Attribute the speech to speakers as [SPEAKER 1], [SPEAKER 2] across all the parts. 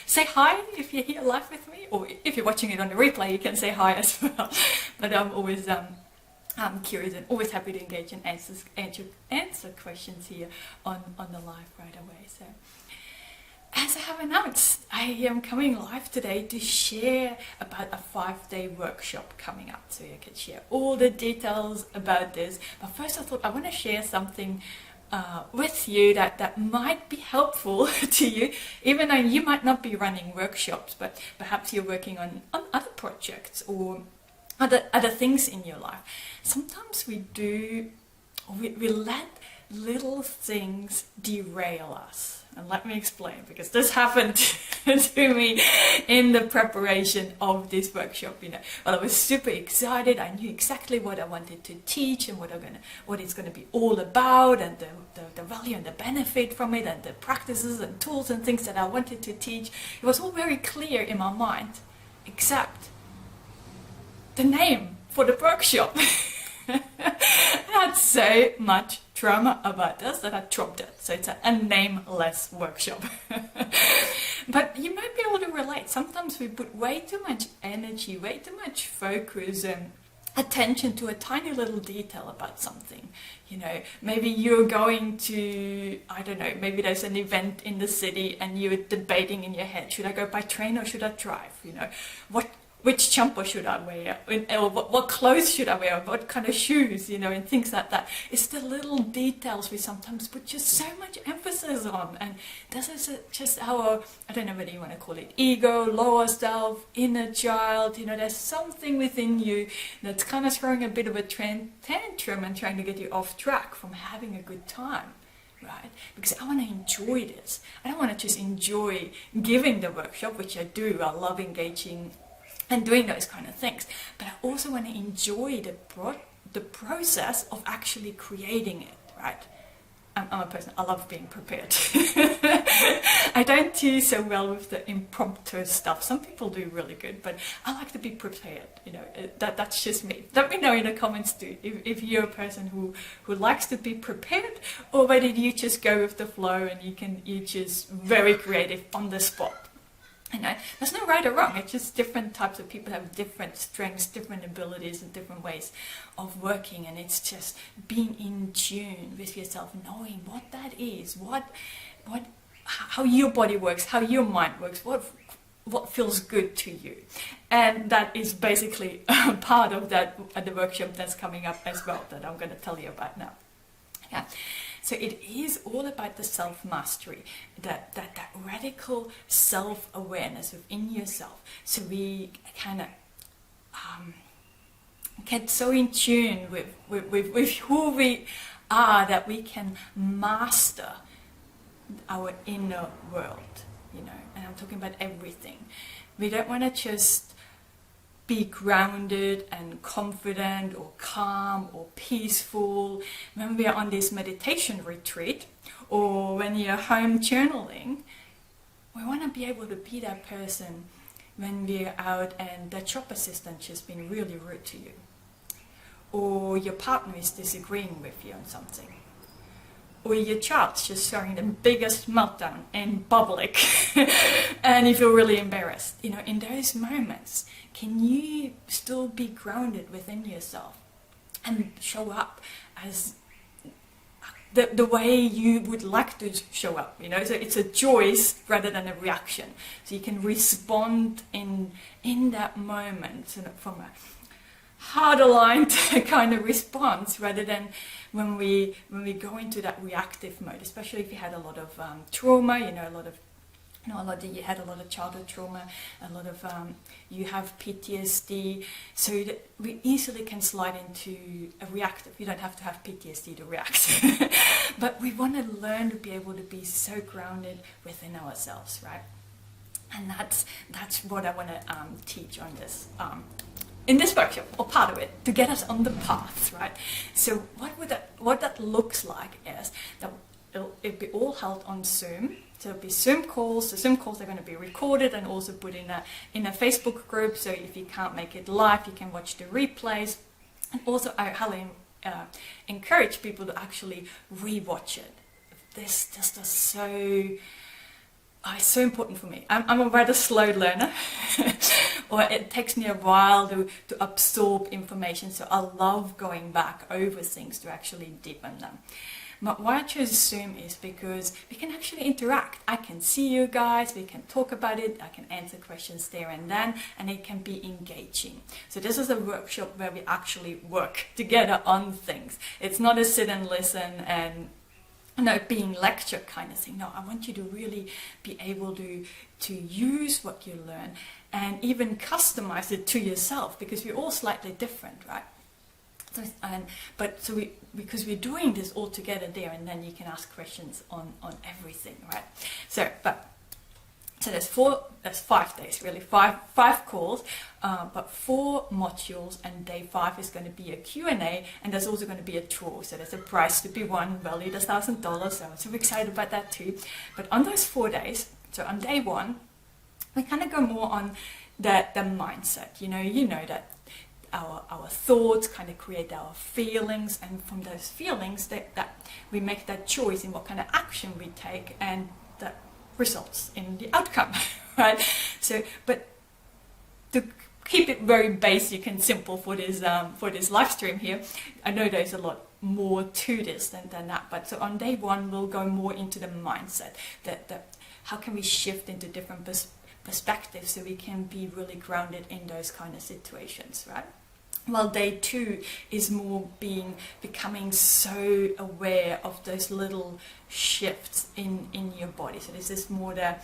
[SPEAKER 1] say hi if you're here live with me, or if you're watching it on the replay, you can say hi as well. But I'm always I'm curious and always happy to engage and answer questions here on the live right away. So, as I have announced, I am coming live today to share about a 5-day workshop coming up. So you can share all the details about this. But first I thought I want to share something with you that might be helpful to you, even though you might not be running workshops, but perhaps you're working on other projects or other things in your life. Sometimes we let little things derail us. And let me explain, because this happened to me in the preparation of this workshop. Well, I was super excited. I knew exactly what I wanted to teach and what it's going to be all about, and the value and the benefit from it, and the practices and tools and things that I wanted to teach. It was all very clear in my mind, except the name for the workshop. I had so much trauma about this that I dropped it. So it's a nameless workshop. But you might be able to relate. Sometimes we put way too much energy, way too much focus and attention to a tiny little detail about something. Maybe you're going to, I don't know, maybe there's an event in the city and you're debating in your head, should I go by train or should I drive? Which jumper should I wear? Or what clothes should I wear? What kind of shoes? And things like that. It's the little details we sometimes put just so much emphasis on. And this is just our, I don't know whether you want to call it ego, lower self, inner child. There's something within you that's kind of throwing a bit of a tantrum and trying to get you off track from having a good time. Right? Because I want to enjoy this. I don't want to just enjoy giving the workshop, which I do. I love engaging and doing those kind of things, but I also want to enjoy the process of actually creating it, right? I'm a person, I love being prepared. I don't do so well with the impromptu stuff. Some people do really good, but I like to be prepared. That's just me. Let me know in the comments too, if you're a person who likes to be prepared, or whether you just go with the flow and you're just very creative on the spot. There's no right or wrong. It's just different types of people have different strengths, different abilities, and different ways of working. And it's just being in tune with yourself, knowing what that is, how your body works, how your mind works, what feels good to you. And that is basically part of that the workshop that's coming up as well, that I'm going to tell you about now. Yeah. So it is all about the self-mastery, that radical self-awareness within yourself. So we kind of get so in tune with who we are that we can master our inner world, and I'm talking about everything. We don't want to just be grounded and confident or calm or peaceful when we are on this meditation retreat, or when you're home journaling. We want to be able to be that person when we're out and the shop assistant has been really rude to you, or your partner is disagreeing with you on something, or your child's just throwing the biggest meltdown in public and you feel really embarrassed. In those moments, can you still be grounded within yourself and show up as the way you would like to show up? So it's a choice rather than a reaction. So you can respond in that moment from a hard-aligned kind of response, rather than when we go into that reactive mode, especially if you had a lot of trauma, you had a lot of childhood trauma, a lot of you have PTSD, so that we easily can slide into a reactive. You don't have to have PTSD to react, but we want to learn to be able to be so grounded within ourselves, right? And that's what I want to teach on this. In this workshop, or part of it, to get us on the path, right? So what that looks like is that it'll be all held on Zoom. So it'll be Zoom calls. The Zoom calls are going to be recorded and also put in a Facebook group. So if you can't make it live, you can watch the replays. And also I highly encourage people to actually rewatch it. This is so it's so important for me. I'm a rather slow learner, or it takes me a while to absorb information, so I love going back over things to actually deepen them. But why I chose Zoom is because we can actually interact. I can see you guys, we can talk about it, I can answer questions there and then, and it can be engaging. So this is a workshop where we actually work together on things. It's not a sit and listen and being lecture kind of thing. No, I want you to really be able to use what you learn and even customize it to yourself, because we're all slightly different, right? Because we're doing this all together there, and then you can ask questions on everything, right? So there's 5 days really, five calls, but 4 modules, and day 5 is going to be a Q&A, and there's also going to be a tour. So there's a prize to be won valued as $1,000. So I'm super excited about that too. But on those 4 days, so on day 1, we kind of go more on the mindset. You know that our thoughts kind of create our feelings, and from those feelings that we make that choice in what kind of action we take, and that results in the outcome, right? So, but to keep it very basic and simple for this live stream here, I know there's a lot more to this than that, but so on day 1 we'll go more into the mindset, that how can we shift into different perspectives so we can be really grounded in those kind of situations, right? Well, day 2 is more becoming so aware of those little shifts in your body. So this is more the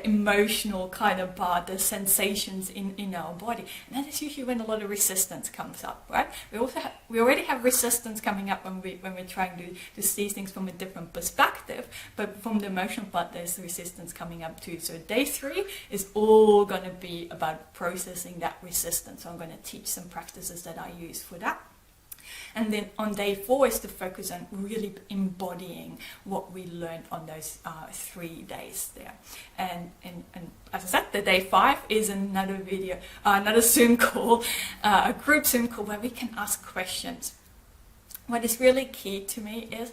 [SPEAKER 1] emotional kind of part, the sensations in our body. And that is usually when a lot of resistance comes up, right? We already have resistance coming up when we're trying to see things from a different perspective, but from the emotional part, there's resistance coming up too. So day 3 is all going to be about processing that resistance. So I'm going to teach some practices that I use for that. And then on day 4 is to focus on really embodying what we learned on those 3 days there. And as I said, the day 5 is another Zoom call, a group Zoom call where we can ask questions. What is really key to me is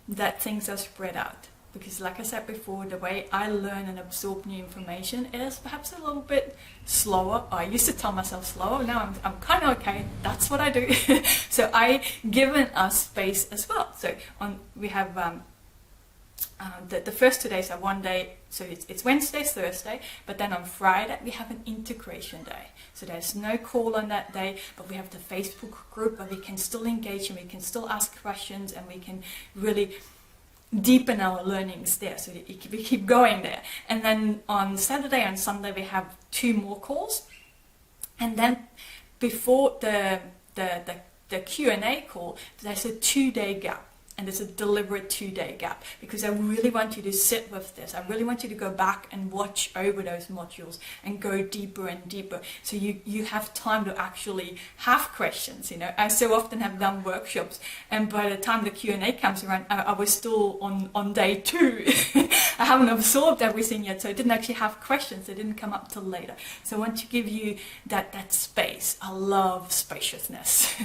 [SPEAKER 1] that things are spread out. Because like I said before, the way I learn and absorb new information is perhaps a little bit slower. I used to tell myself slower, now I'm kind of okay, that's what I do. So I given us space as well. So we have the first 2 days are one day, so it's Wednesday, Thursday, but then on Friday we have an integration day. So there's no call on that day, but we have the Facebook group where we can still engage and we can still ask questions, and we can really deepen our learnings there, so we keep going there. And then on Saturday and Sunday we have 2 more calls, and then before the Q&A call there's a 2-day gap. And it's a deliberate 2-day gap, because I really want you to sit with this. I really want you to go back and watch over those modules and go deeper and deeper, so you have time to actually have questions. I so often have done workshops, and by the time the Q&A comes around, I was still on day 2. I haven't absorbed everything yet, so I didn't actually have questions. They didn't come up till later. So I want to give you that space. I love spaciousness.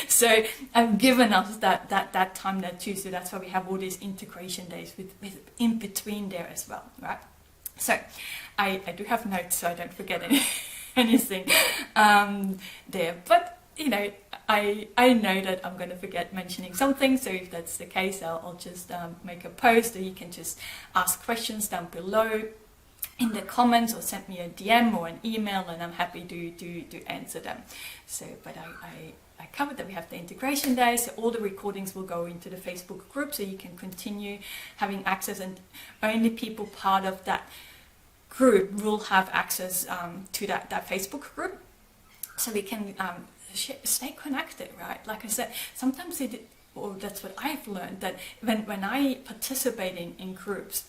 [SPEAKER 1] So I've given us that time there too, so that's why we have all these integration days with in between there as well, right? So I do have notes so I don't forget anything there, but I know that I'm going to forget mentioning something, so if that's the case, I'll just make a post, or you can just ask questions down below in the comments, or send me a DM or an email, and I'm happy to answer them. So, but I covered that we have the integration day, so all the recordings will go into the Facebook group, so you can continue having access, and only people part of that group will have access to that Facebook group, so we can stay connected, right? Like I said, sometimes that's what I've learned, that when I participate in groups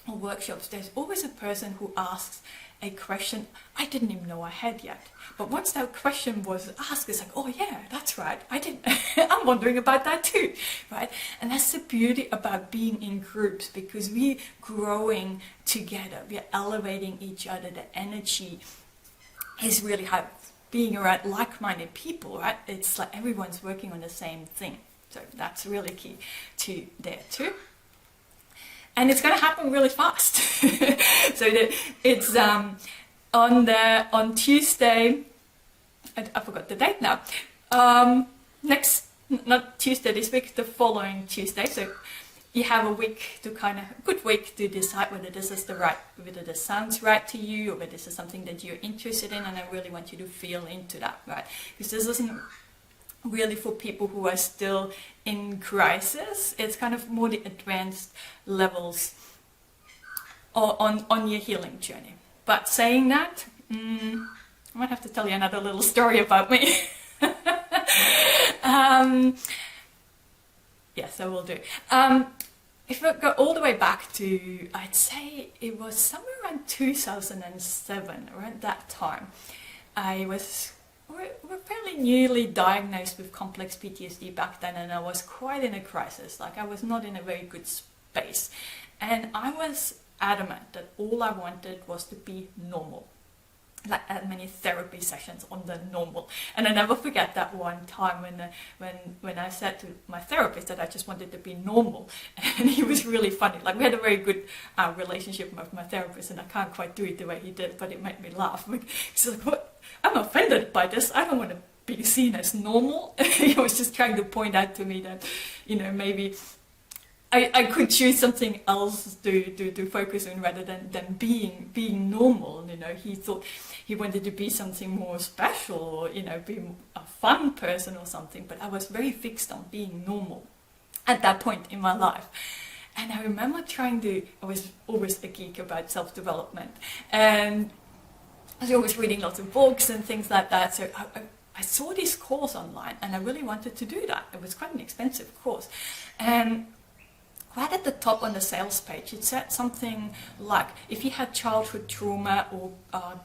[SPEAKER 1] or workshops, there's always a person who asks a question I didn't even know I had yet. But once that question was asked, it's like, oh yeah, that's right, I'm wondering about that too, right? And that's the beauty about being in groups, because we're growing together, we're elevating each other, the energy is really high. Being around like-minded people, right? It's like everyone's working on the same thing. So that's really key to there too. and it's going to happen really fast. So that it's on Tuesday. I forgot the date now. Not Tuesday this week, the following Tuesday. So you have a week to good week to decide whether this is whether this sounds right to you, or whether this is something that you're interested in. And I really want you to feel into that, right? Because this isn't really for people who are still in crisis. It's kind of more the advanced levels on your healing journey. But saying that, I might have to tell you another little story about me. Yes, I will do. If I go all the way back to, I'd say it was somewhere around 2007, around that time, we're fairly newly diagnosed with complex PTSD back then, and I was quite in a crisis. Like, I was not in a very good space, and I was adamant that all I wanted was to be normal. Like, as many therapy sessions on the normal. And I never forget that one time when I said to my therapist that I just wanted to be normal, and he was really funny. Like, we had a very good relationship with my therapist, and I can't quite do it the way he did, but it made me laugh. He's like, "What? I'm offended by this. I don't want to be seen as normal." He was just trying to point out to me that, maybe I could choose something else to focus on rather than being normal. He thought he wanted to be something more special, or be a fun person or something. But I was very fixed on being normal at that point in my life. And I remember I was always a geek about self-development, and I was always reading lots of books and things like that. So I saw this course online, and I really wanted to do that. It was quite an expensive course, and right at the top on the sales page, it said something like, if you had childhood trauma or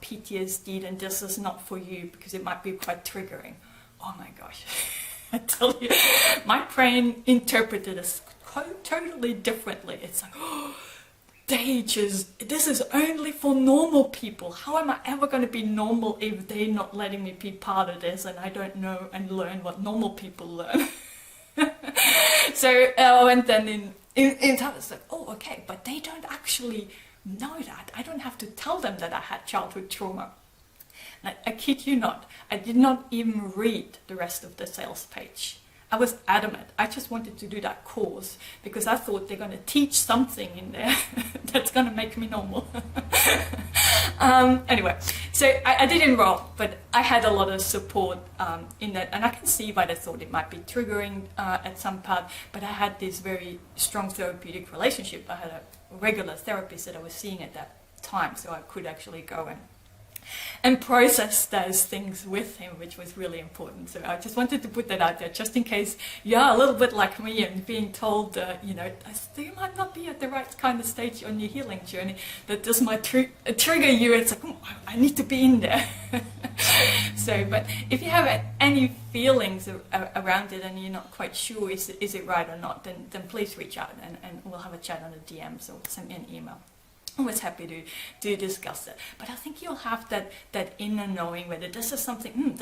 [SPEAKER 1] PTSD, then this is not for you because it might be quite triggering. Oh my gosh. I tell you, my brain interpreted this totally differently. It's like, this is only for normal people. How am I ever going to be normal if they're not letting me be part of this, and I don't know and learn what normal people learn? So I went then in time, it's like, oh, okay, but they don't actually know that. I don't have to tell them that I had childhood trauma. And I kid you not, I did not even read the rest of the sales page. I was adamant. I just wanted to do that course because I thought they're going to teach something in there that's going to make me normal. Anyway, so I did enroll, but I had a lot of support in that, and I can see why they thought it might be triggering at some part, but I had this very strong therapeutic relationship. I had a regular therapist that I was seeing at that time, so I could actually go and process those things with him, which was really important. So I just wanted to put that out there, just in case you're a little bit like me and being told, you might not be at the right kind of stage on your healing journey, that this might trigger you. It's like, I need to be in there. So, but if you have any feelings around it and you're not quite sure is it right or not, then please reach out and we'll have a chat on the DMs, or send me an email. Always happy to discuss it. But I think you'll have that inner knowing whether this is something,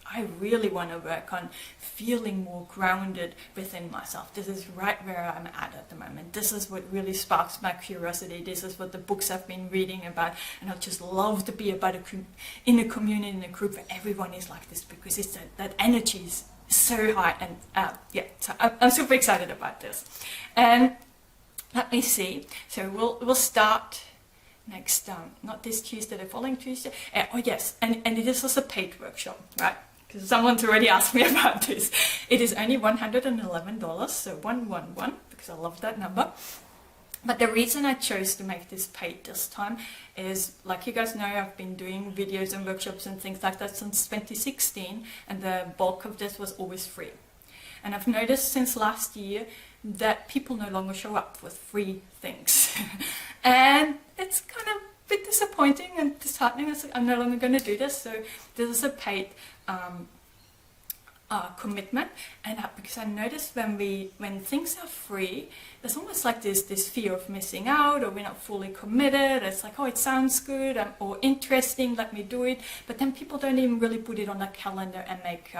[SPEAKER 1] I really want to work on feeling more grounded within myself. This is right where I'm at the moment. This is what really sparks my curiosity. This is what the books I've been reading about. And I just love to be about in a community, in a group where everyone is like this, because it's that energy is so high. And so I'm super excited about this. And let me see. So we'll start next, not this Tuesday, the following Tuesday. Oh yes, and it is also a paid workshop, right? Because someone's already asked me about this. It is only $111, so 111, because I love that number. But the reason I chose to make this paid this time is, like you guys know, I've been doing videos and workshops and things like that since 2016, and the bulk of this was always free. And I've noticed since last year that people no longer show up with free things. And it's kind of a bit disappointing and disheartening. It's like, I'm no longer going to do this. So this is a paid commitment. And because I noticed when things are free, there's almost like this fear of missing out, or we're not fully committed. It's like, oh, it sounds good or interesting, let me do it. But then people don't even really put it on the calendar and make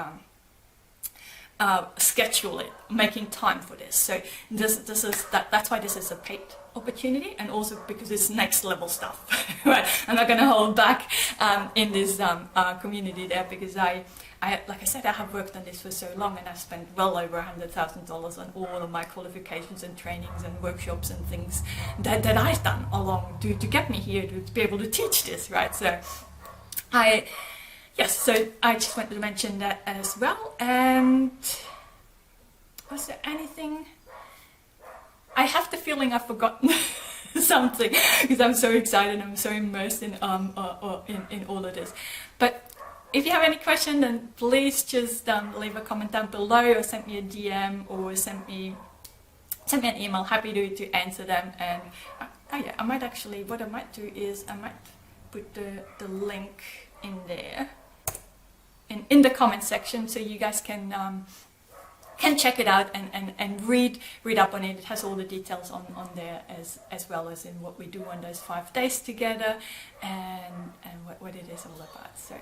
[SPEAKER 1] schedule it, making time for this. So that's why this is a paid opportunity, and also because it's next level stuff. Right? I'm not going to hold back in this community there, because I, like I said, I have worked on this for so long, and I've spent well over $100,000 on all of my qualifications and trainings and workshops and things that I've done along to get me here to be able to teach this, right? So so I just wanted to mention that as well. And was there anything? I have the feeling I've forgotten something, because I'm so excited, I'm so immersed in all of this. But if you have any question, then please just leave a comment down below, or send me a DM, or send me an email. Happy to answer them. And I might actually, what I might do is I might put the link in there, in the comment section, so you guys can check it out and read up on it. It has all the details on there, as well as in what we do on those 5 days together, and what it is all about. So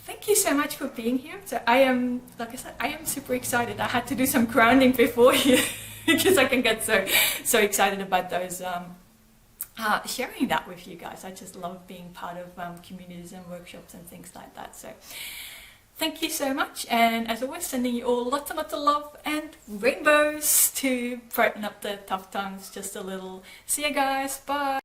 [SPEAKER 1] thank you so much for being here. So I am, like I said, I am super excited. I had to do some grounding before here because I can get so excited about those sharing that with you guys. I just love being part of communities and workshops and things like that. So thank you so much, and as always, sending you all lots and lots of love and rainbows to brighten up the tough times just a little. See you guys, bye.